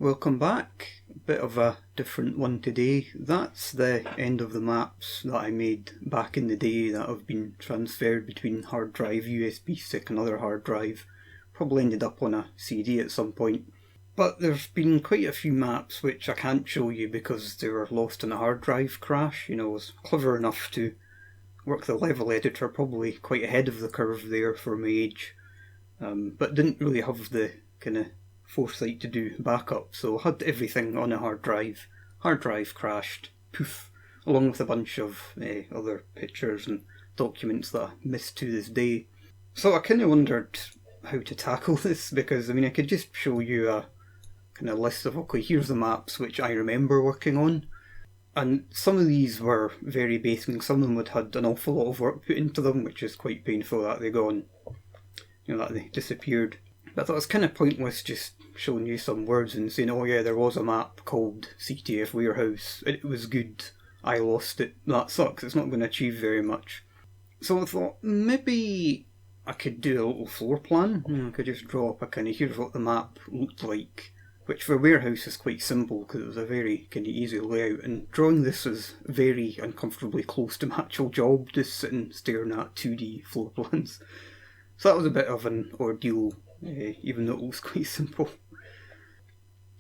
Welcome back. A bit of a different one today. That's the end of the maps that I made back in the day that have been transferred between hard drive, USB stick and other hard drive. Probably ended up on a CD at some point. But there's been quite a few maps which I can't show you because they were lost in a hard drive crash. I was clever enough to work the level editor, probably quite ahead of the curve there for my age. But didn't really have the kind of foresight to do backup, so I had everything on a hard drive. Hard drive crashed, poof, along with a bunch of other pictures and documents that I miss to this day. So I kind of wondered how to tackle this, because I could just show you a kind of list of, okay, here's the maps which I remember working on, and some of these were very basic, some of them had had an awful lot of work put into them, which is quite painful that they're gone, that they disappeared. But I thought it was kind of pointless just showing you some words and saying, oh yeah, there was a map called CTF-Warehouse, it was good, I lost it, that sucks, it's not going to achieve very much. So I thought, maybe I could do a little floor plan. I could just draw up a kind of, here's what the map looked like, which for Warehouse is quite simple because it was a very kind of easy layout, and drawing this was very uncomfortably close to my actual job, just sitting staring at 2D floor plans. So that was a bit of an ordeal, even though it looks quite simple.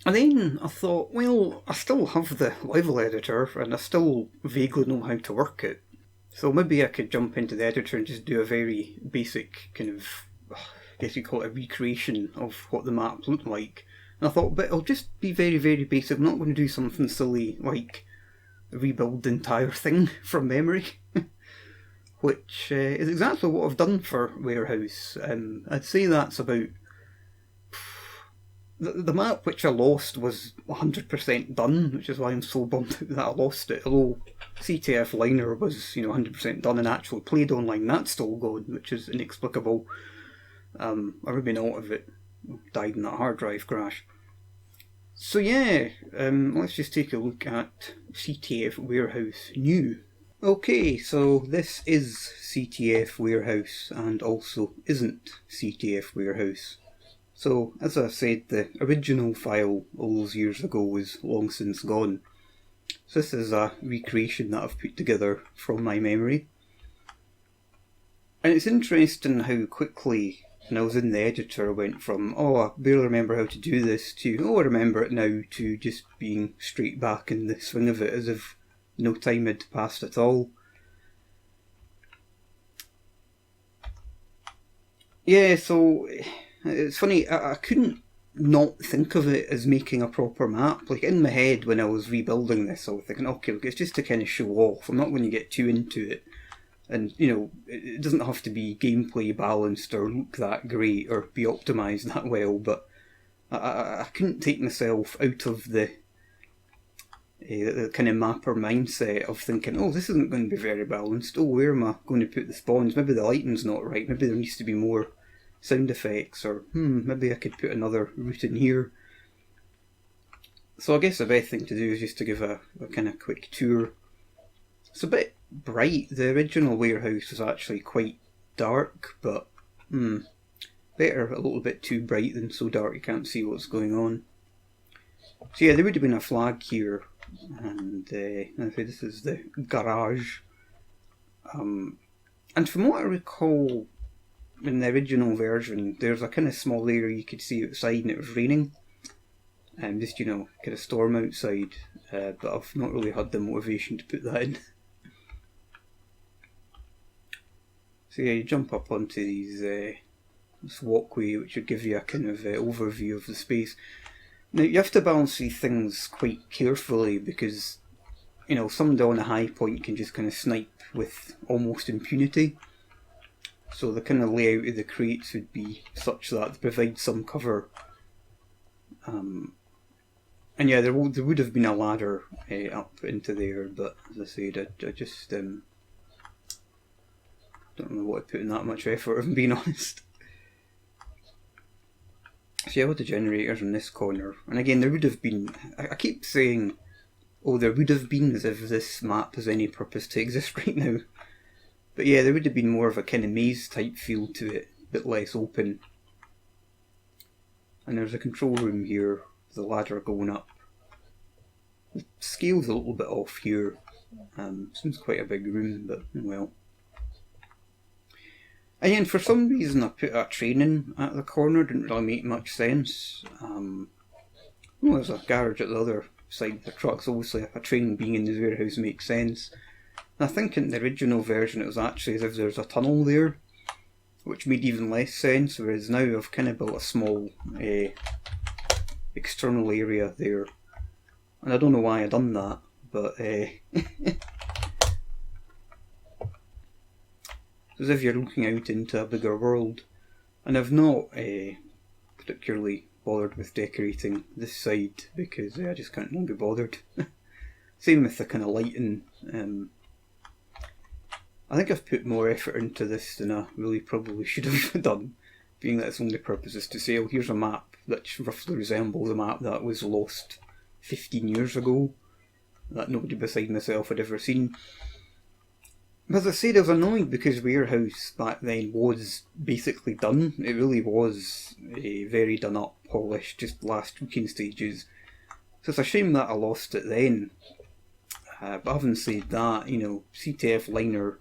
And then I thought, well, I still have the level editor and I still vaguely know how to work it. So maybe I could jump into the editor and just do a very basic kind of, I guess you call it a recreation of what the map looked like. And I thought, but it'll just be very, very basic. I'm not going to do something silly like rebuild the entire thing from memory. Which is exactly what I've done for Warehouse. I'd say that's about... The map which I lost was 100% done, which is why I'm so bummed out that I lost it. Although CTF Liner was 100% done and actually played online, that's still gone, which is inexplicable. Maybe not if it died in that hard drive crash. So yeah, let's just take a look at CTF-Warehouse New. Okay, so this is CTF-Warehouse and also isn't CTF-Warehouse. So, as I said, the original file all those years ago is long since gone. So this is a recreation that I've put together from my memory. And it's interesting how quickly, when I was in the editor, I went from, oh, I barely remember how to do this, to, oh, I remember it now, to just being straight back in the swing of it, as if no time had passed at all. Yeah, so it's funny, I couldn't not think of it as making a proper map. Like in my head when I was rebuilding this, I was thinking, okay, look, it's just to kind of show off. I'm not going to get too into it. And, it doesn't have to be gameplay balanced or look that great or be optimised that well, but I couldn't take myself out of the kind of mapper mindset of thinking, oh, this isn't going to be very balanced, oh, where am I going to put the spawns, maybe the lighting's not right, maybe there needs to be more sound effects, or maybe I could put another route in here. So I guess the best thing to do is just to give a kind of quick tour. It's a bit bright. The original Warehouse was actually quite dark, but better a little bit too bright than so dark you can't see what's going on. So yeah, there would have been a flag here, and this is the garage. And from what I recall, in the original version, there's a kind of small area you could see outside and it was raining. Just, kind of storm outside, but I've not really had the motivation to put that in. So yeah, you jump up onto these, this walkway which would give you a kind of overview of the space. Now you have to balance these things quite carefully because, somebody on a high point can just kind of snipe with almost impunity. So the kind of layout of the crates would be such that they provide some cover. And yeah, there would have been a ladder up into there, but as I said, I just don't know what I put in that much effort, if I'm being honest. So yeah, with the generators in this corner, and again there would have been, I keep saying, oh, there would have been, as if this map has any purpose to exist right now. But yeah, there would have been more of a kind of maze type feel to it, a bit less open. And there's a control room here the ladder going up. The scale's a little bit off here. Seems quite a big room, but well. And then for some reason I put a train in at the corner, didn't really make much sense. Well, there's a garage at the other side of the trucks, obviously a train being in the warehouse makes sense. And I think in the original version it was actually as if there's a tunnel there, which made even less sense, whereas now I've kind of built a small external area there. And I don't know why I've done that, but as if you're looking out into a bigger world. And I've not particularly bothered with decorating this side because I just can't be bothered. Same with the kind of lighting. I think I've put more effort into this than I really probably should have done, being that its only purpose is to say, oh, here's a map that roughly resembles a map that was lost 15 years ago, that nobody beside myself had ever seen. But as I said, I was annoyed because Warehouse back then was basically done. It really was very done up, polished, just last tweaking stages. So it's a shame that I lost it then. But having said that, you know, CTF Liner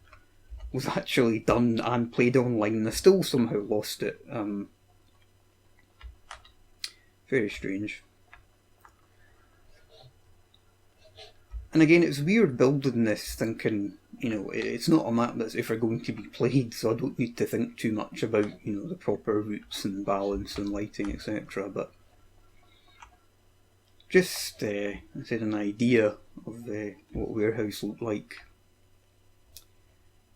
was actually done and played online, and I still somehow lost it. Very strange. And again, it's weird building this thinking, you know, it's not a map that's ever going to be played, so I don't need to think too much about, you know, the proper routes and balance and lighting, etc. But just, I said, an idea of what Warehouse looked like.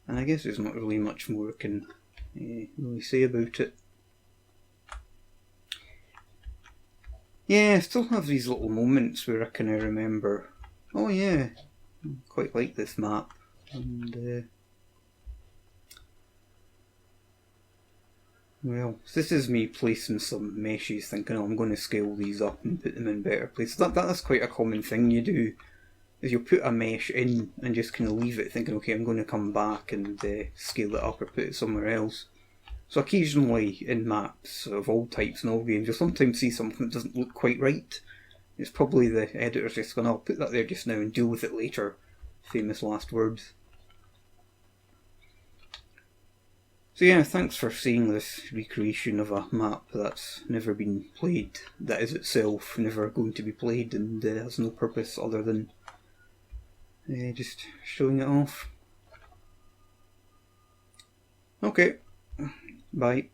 And I guess there's not really much more I can really say about it. Yeah, I still have these little moments where I kind of remember, oh yeah, I quite like this map. And well, this is me placing some meshes, thinking, oh, I'm going to scale these up and put them in better places. That's quite a common thing you do, is you'll put a mesh in and just kind of leave it, thinking, okay, I'm going to come back and scale it up or put it somewhere else. So occasionally in maps of all types and all games, you'll sometimes see something that doesn't look quite right. It's probably the editor's just going, I'll put that there just now and deal with it later. Famous last words. So yeah, thanks for seeing this recreation of a map that's never been played, that is itself never going to be played, and has no purpose other than just showing it off. Okay, bye.